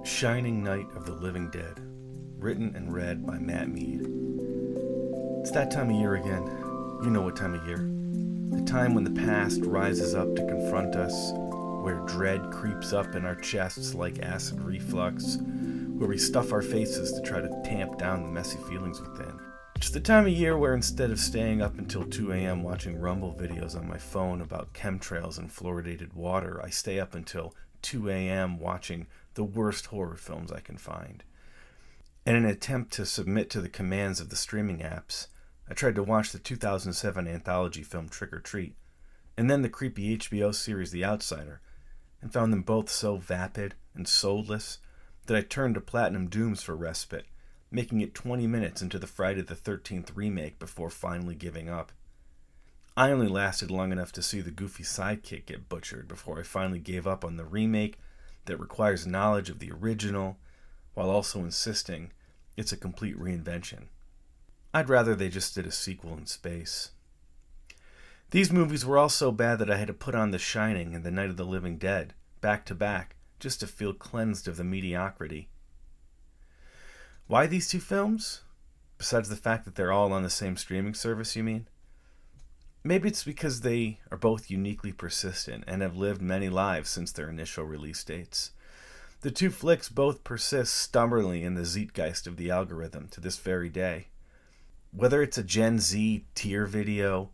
Shining Night of the Living Dead, written and read by Matt Mead. It's that time of year again. You know what time of year. The time when the past rises up to confront us, where dread creeps up in our chests like acid reflux, where we stuff our faces to try to tamp down the messy feelings within. It's the time of year where instead of staying up until 2 a.m. watching Rumble videos on my phone about chemtrails and fluoridated water, I stay up until 2 a.m. watching the worst horror films I can find. In an attempt to submit to the commands of the streaming apps, I tried to watch the 2007 anthology film Trick or Treat, and then the creepy HBO series The Outsider, and found them both so vapid and soulless that I turned to Platinum Dooms for respite, making it 20 minutes into the Friday the 13th remake before finally giving up. I only lasted long enough to see the goofy sidekick get butchered before I finally gave up on the remake that requires knowledge of the original, while also insisting it's a complete reinvention. I'd rather they just did a sequel in space. These movies were all so bad that I had to put on The Shining and The Night of the Living Dead, back to back, just to feel cleansed of the mediocrity. Why these two films? Besides the fact that they're all on the same streaming service, you mean? Maybe it's because they are both uniquely persistent and have lived many lives since their initial release dates. The two flicks both persist stubbornly in the zeitgeist of the algorithm to this very day. Whether it's a Gen Z tier video,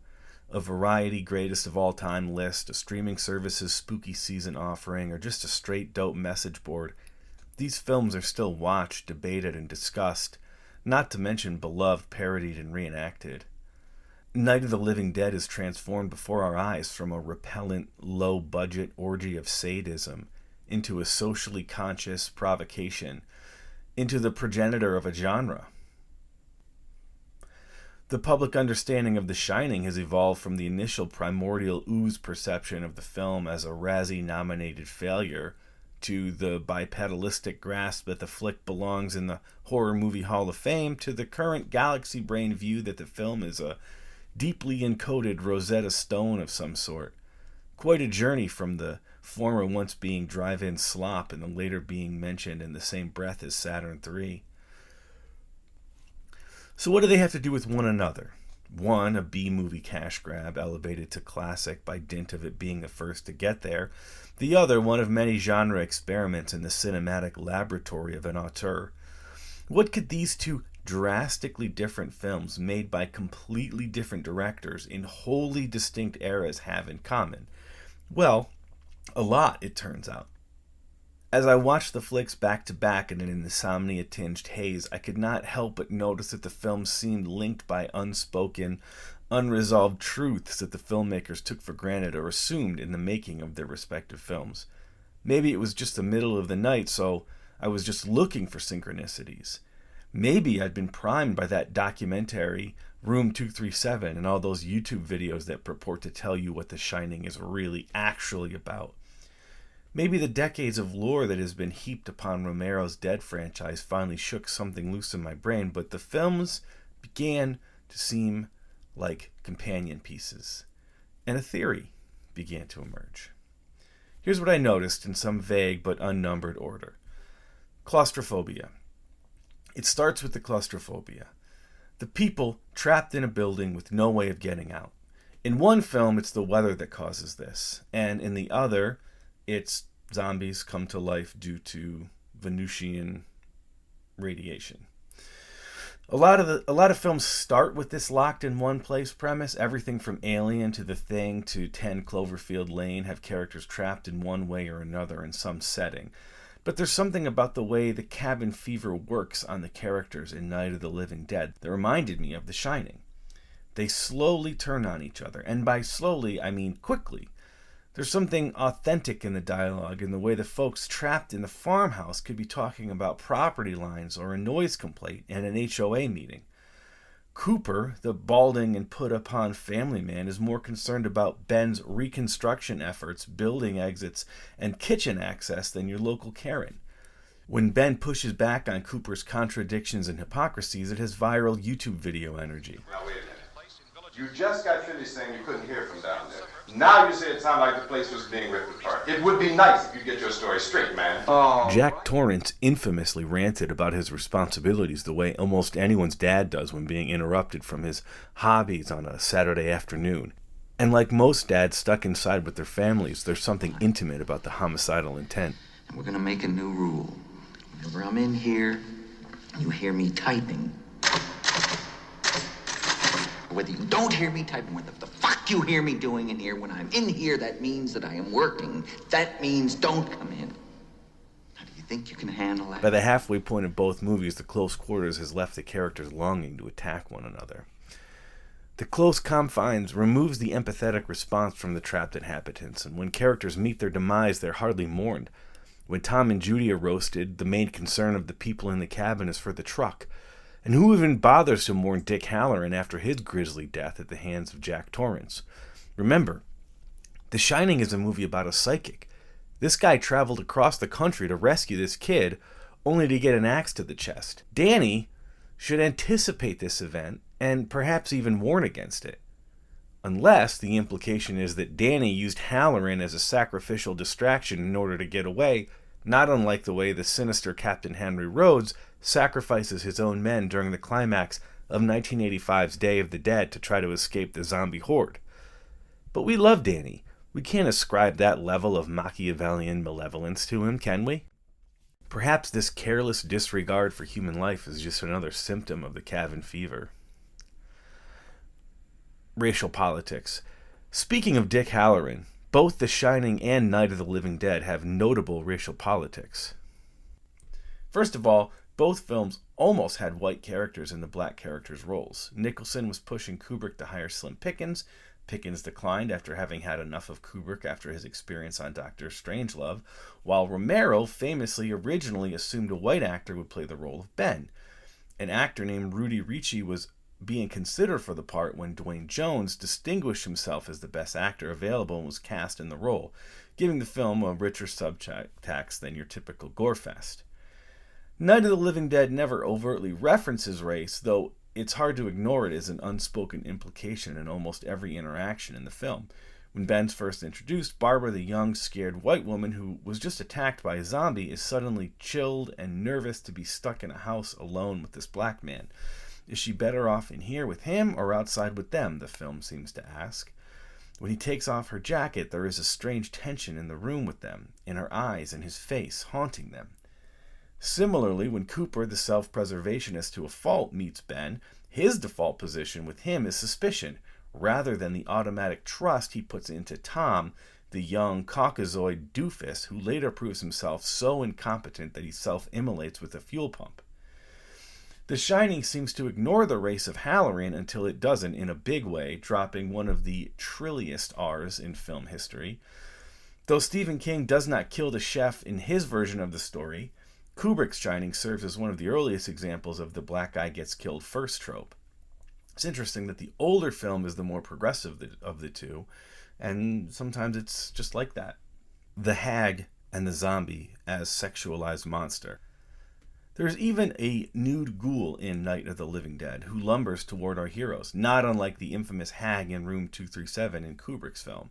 a Variety greatest of all time list, a streaming service's spooky season offering, or just a straight dope message board, these films are still watched, debated, and discussed, not to mention beloved, parodied, and reenacted. Night of the Living Dead is transformed before our eyes from a repellent, low-budget orgy of sadism into a socially conscious provocation, into the progenitor of a genre. The public understanding of The Shining has evolved from the initial primordial ooze perception of the film as a Razzie-nominated failure to the bipedalistic grasp that the flick belongs in the Horror Movie Hall of Fame, to the current galaxy brain view that the film is a deeply encoded Rosetta Stone of some sort. Quite a journey from the former once being drive-in slop and the later being mentioned in the same breath as Saturn III. So what do they have to do with one another? One, a B-movie cash grab elevated to classic by dint of it being the first to get there. The other, one of many genre experiments in the cinematic laboratory of an auteur. What could these two drastically different films made by completely different directors in wholly distinct eras have in common? Well, a lot, it turns out. As I watched the flicks back to back in an insomnia-tinged haze, I could not help but notice that the films seemed linked by unspoken, unresolved truths that the filmmakers took for granted or assumed in the making of their respective films. Maybe it was just the middle of the night, so I was just looking for synchronicities. Maybe I'd been primed by that documentary, Room 237, and all those YouTube videos that purport to tell you what The Shining is really actually about. Maybe the decades of lore that has been heaped upon Romero's Dead franchise finally shook something loose in my brain, but the films began to seem like companion pieces, and a theory began to emerge. Here's what I noticed in some vague but unnumbered order. Claustrophobia. It starts with the claustrophobia. The people trapped in a building with no way of getting out. In one film, it's the weather that causes this, and in the other, it's zombies come to life due to Venusian radiation. A lot of films start with this locked in one place premise. Everything from Alien to The Thing to 10 Cloverfield Lane have characters trapped in one way or another in some setting. But there's something about the way the cabin fever works on the characters in Night of the Living Dead that reminded me of The Shining. They slowly turn on each other, and by slowly, I mean quickly. There's something authentic in the dialogue, in the way the folks trapped in the farmhouse could be talking about property lines or a noise complaint in an HOA meeting. Cooper, the balding and put-upon family man, is more concerned about Ben's reconstruction efforts, building exits, and kitchen access than your local Karen. When Ben pushes back on Cooper's contradictions and hypocrisies, it has viral YouTube video energy. Now wait a minute. You just got finished saying you couldn't hear from down there. Now you say it sounded like the place was being ripped apart. It would be nice if you'd get your story straight, man. Oh, Jack Torrance infamously ranted about his responsibilities the way almost anyone's dad does when being interrupted from his hobbies on a Saturday afternoon. And like most dads stuck inside with their families, there's something intimate about the homicidal intent. and we're gonna make a new rule. Whenever I'm in here, you hear me typing. Whether you don't hear me typing, what the fuck you hear me doing in here, when I'm in here, that means that I am working. That means don't come in. How do you think you can handle that? By the halfway point of both movies, the close quarters has left the characters longing to attack one another. The close confines removes the empathetic response from the trapped inhabitants, and when characters meet their demise, they're hardly mourned. When Tom and Judy are roasted, the main concern of the people in the cabin is for the truck. And who even bothers to mourn Dick Halloran after his grisly death at the hands of Jack Torrance? Remember, The Shining is a movie about a psychic. This guy traveled across the country to rescue this kid, only to get an axe to the chest. Danny should anticipate this event and perhaps even warn against it. Unless the implication is that Danny used Halloran as a sacrificial distraction in order to get away, not unlike the way the sinister Captain Henry Rhodes sacrifices his own men during the climax of 1985's Day of the Dead to try to escape the zombie horde. But we love Danny. We can't ascribe that level of Machiavellian malevolence to him, can we? Perhaps this careless disregard for human life is just another symptom of the cabin fever. Racial politics. Speaking of Dick Halloran, both The Shining and Night of the Living Dead have notable racial politics. First of all, both films almost had white characters in the black characters' roles. Nicholson was pushing Kubrick to hire Slim Pickens. Pickens declined after having had enough of Kubrick after his experience on Dr. Strangelove, while Romero famously originally assumed a white actor would play the role of Ben. An actor named Rudy Ricci was being considered for the part when Dwayne Jones distinguished himself as the best actor available and was cast in the role, giving the film a richer subtext than your typical gore fest. Night of the Living Dead never overtly references race, though it's hard to ignore it as an unspoken implication in almost every interaction in the film. When Ben's first introduced, Barbara, the young, scared white woman who was just attacked by a zombie, is suddenly chilled and nervous to be stuck in a house alone with this black man. Is she better off in here with him or outside with them, the film seems to ask. When he takes off her jacket, there is a strange tension in the room with them, in her eyes and his face, haunting them. Similarly, when Cooper, the self-preservationist to a fault, meets Ben, his default position with him is suspicion, rather than the automatic trust he puts into Tom, the young Caucasoid doofus who later proves himself so incompetent that he self-immolates with a fuel pump. The Shining seems to ignore the race of Halloran until it doesn't in a big way, dropping one of the trilliest R's in film history. Though Stephen King does not kill the chef in his version of the story, Kubrick's Shining serves as one of the earliest examples of the black guy gets killed first trope. It's interesting that the older film is the more progressive of the two, and sometimes it's just like that. The hag and the zombie as sexualized monster. There's even a nude ghoul in Night of the Living Dead who lumbers toward our heroes, not unlike the infamous hag in Room 237 in Kubrick's film.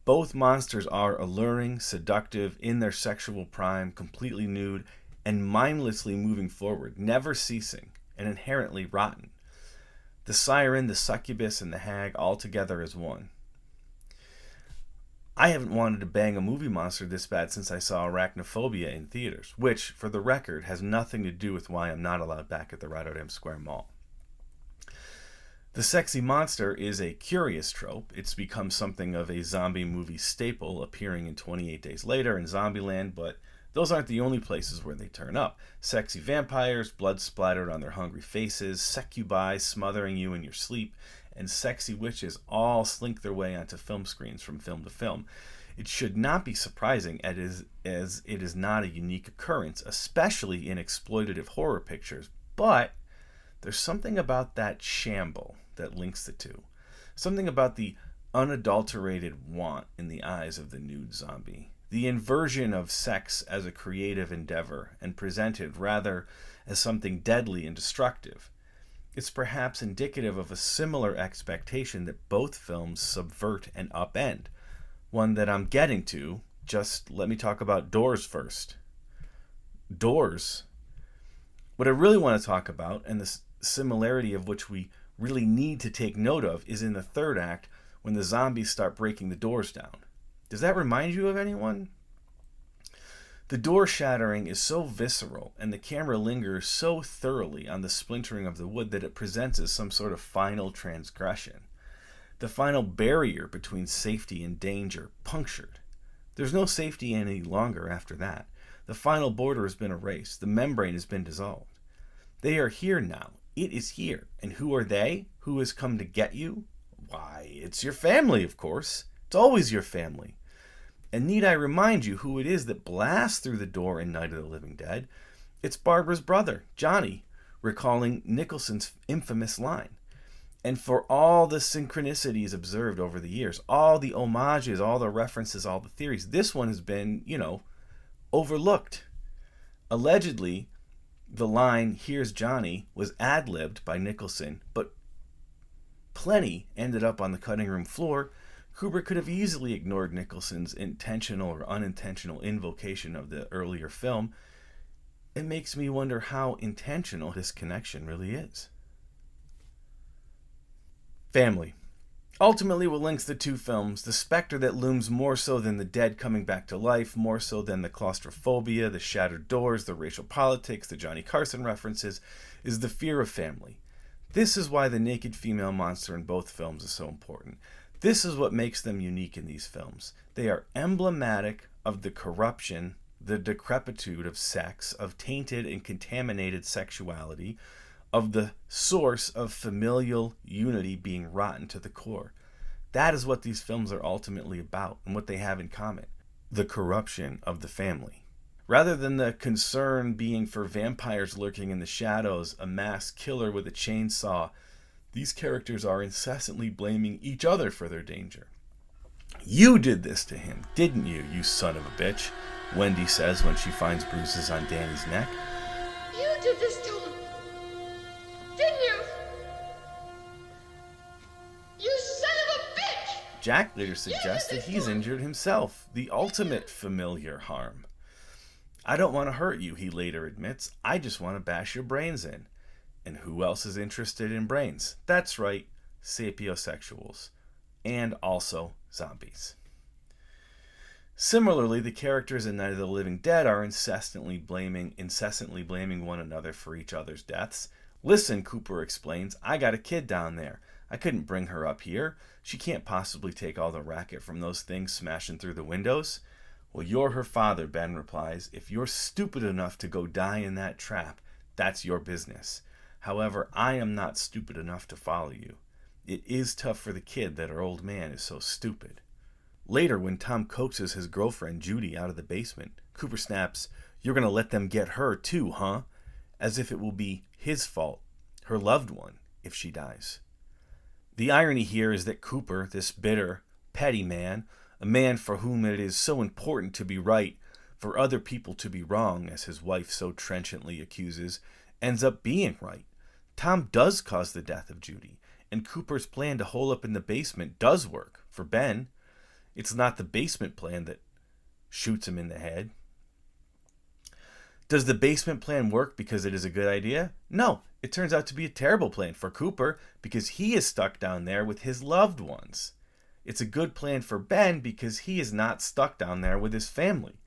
Both monsters are alluring, seductive, in their sexual prime, completely nude, and mindlessly moving forward, never ceasing, and inherently rotten. The siren, the succubus, and the hag all together as one. I haven't wanted to bang a movie monster this bad since I saw Arachnophobia in theaters, which, for the record, has nothing to do with why I'm not allowed back at the Rotterdam Square Mall. The sexy monster is a curious trope. It's become something of a zombie movie staple, appearing in 28 Days Later and Zombieland, but those aren't the only places where they turn up. Sexy vampires, blood splattered on their hungry faces, succubi smothering you in your sleep, and sexy witches all slink their way onto film screens from film to film. It should not be surprising as it is not a unique occurrence, especially in exploitative horror pictures, but there's something about that shamble that links the two. Something about the unadulterated want in the eyes of the nude zombie. The inversion of sex as a creative endeavor and presented rather as something deadly and destructive. It's perhaps indicative of a similar expectation that both films subvert and upend, one that I'm getting to. Just let me talk about Doors first. Doors. What I really want to talk about, and the similarity of which we really need to take note of, is in the third act when the zombies start breaking the doors down. Does that remind you of anyone? The door shattering is so visceral, and the camera lingers so thoroughly on the splintering of the wood that it presents as some sort of final transgression. The final barrier between safety and danger punctured. There's no safety any longer after that. The final border has been erased. The membrane has been dissolved. They are here now. It is here. And who are they? Who has come to get you? Why, it's your family, of course. It's always your family. And need I remind you who it is that blasts through the door in Night of the Living Dead? It's Barbara's brother, Johnny, recalling Nicholson's infamous line. And for all the synchronicities observed over the years, all the homages, all the references, all the theories, this one has been, overlooked. Allegedly, the line, "Here's Johnny," was ad-libbed by Nicholson, but plenty ended up on the cutting room floor. Kubrick could have easily ignored Nicholson's intentional or unintentional invocation of the earlier film. It makes me wonder how intentional this connection really is. Family. Ultimately, what links the two films, the specter that looms more so than the dead coming back to life, more so than the claustrophobia, the shattered doors, the racial politics, the Johnny Carson references, is the fear of family. This is why the naked female monster in both films is so important. This is what makes them unique in these films. They are emblematic of the corruption, the decrepitude of sex, of tainted and contaminated sexuality, of the source of familial unity being rotten to the core. That is what these films are ultimately about and what they have in common. The corruption of the family. Rather than the concern being for vampires lurking in the shadows, a masked killer with a chainsaw, these characters are incessantly blaming each other for their danger. "You did this to him, didn't you, you son of a bitch?" Wendy says when she finds bruises on Danny's neck. You did this to him, didn't you? You son of a bitch! Jack later suggests that he's injured himself, the ultimate familiar harm. "I don't want to hurt you," he later admits. "I just want to bash your brains in." And who else is interested in brains? That's right, sapiosexuals. And also zombies. Similarly, the characters in Night of the Living Dead are incessantly blaming one another for each other's deaths. "Listen," Cooper explains, "I got a kid down there. I couldn't bring her up here. She can't possibly take all the racket from those things smashing through the windows." "Well, you're her father," Ben replies. "If you're stupid enough to go die in that trap, that's your business. However, I am not stupid enough to follow you. It is tough for the kid that our old man is so stupid." Later, when Tom coaxes his girlfriend Judy out of the basement, Cooper snaps, "You're going to let them get her too, huh?" As if it will be his fault, her loved one, if she dies. The irony here is that Cooper, this bitter, petty man, a man for whom it is so important to be right, for other people to be wrong, as his wife so trenchantly accuses, ends up being right. Tom does cause the death of Judy, and Cooper's plan to hole up in the basement does work for Ben. It's not the basement plan that shoots him in the head. Does the basement plan work because it is a good idea? No, it turns out to be a terrible plan for Cooper because he is stuck down there with his loved ones. It's a good plan for Ben because he is not stuck down there with his family.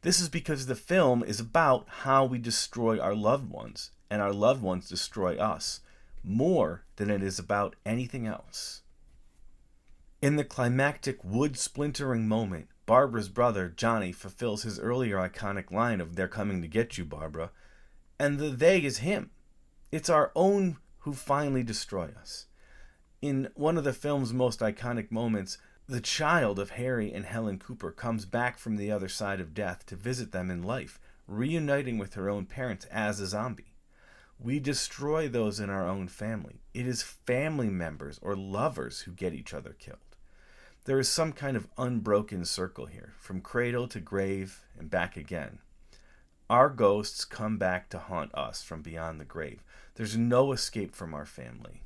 This is because the film is about how we destroy our loved ones, and our loved ones destroy us, more than it is about anything else. In the climactic wood-splintering moment, Barbara's brother, Johnny, fulfills his earlier iconic line of "They're coming to get you, Barbara," and the "they" is him. It's our own who finally destroy us. In one of the film's most iconic moments, the child of Harry and Helen Cooper comes back from the other side of death to visit them in life, reuniting with her own parents as a zombie. We destroy those in our own family. It is family members or lovers who get each other killed. There is some kind of unbroken circle here, from cradle to grave and back again. Our ghosts come back to haunt us from beyond the grave. There's no escape from our family.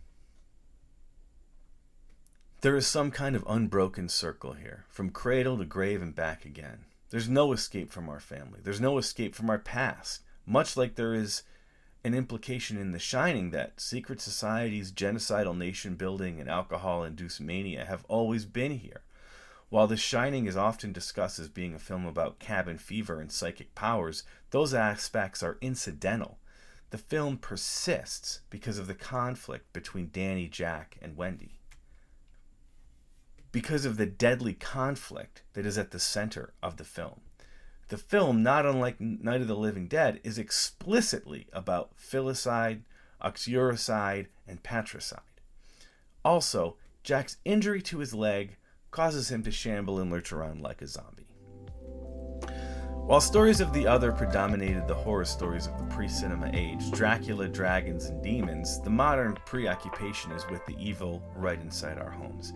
There is some kind of unbroken circle here, from cradle to grave and back again. There's no escape from our family. There's no escape from our past, much like there is an implication in The Shining that secret societies, genocidal nation building, and alcohol-induced mania have always been here. While The Shining is often discussed as being a film about cabin fever and psychic powers, those aspects are incidental. The film persists because of the conflict between Danny, Jack, and Wendy. Because of the deadly conflict that is at the center of the film. The film, not unlike Night of the Living Dead, is explicitly about filicide, uxoricide, and patricide. Also, Jack's injury to his leg causes him to shamble and lurch around like a zombie. While stories of the other predominated the horror stories of the pre-cinema age, Dracula, dragons, and demons, the modern preoccupation is with the evil right inside our homes.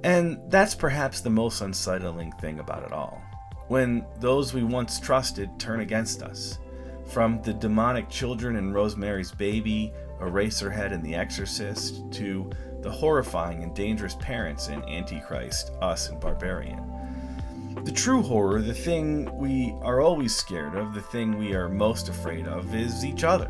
And that's perhaps the most unsettling thing about it all. When those we once trusted turn against us. From the demonic children in Rosemary's Baby, Eraserhead in The Exorcist, to the horrifying and dangerous parents in Antichrist, Us, and Barbarian. The true horror, the thing we are always scared of, the thing we are most afraid of, is each other.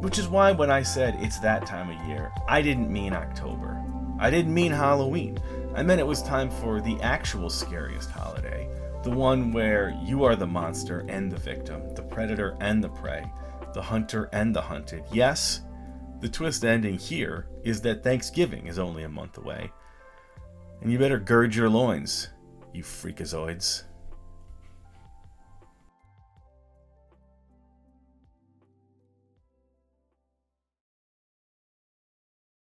Which is why when I said it's that time of year, I didn't mean October. I didn't mean Halloween. I meant it was time for the actual scariest holiday, the one where you are the monster and the victim, the predator and the prey, the hunter and the hunted. Yes, the twist ending here is that Thanksgiving is only a month away. And you better gird your loins, you freakazoids.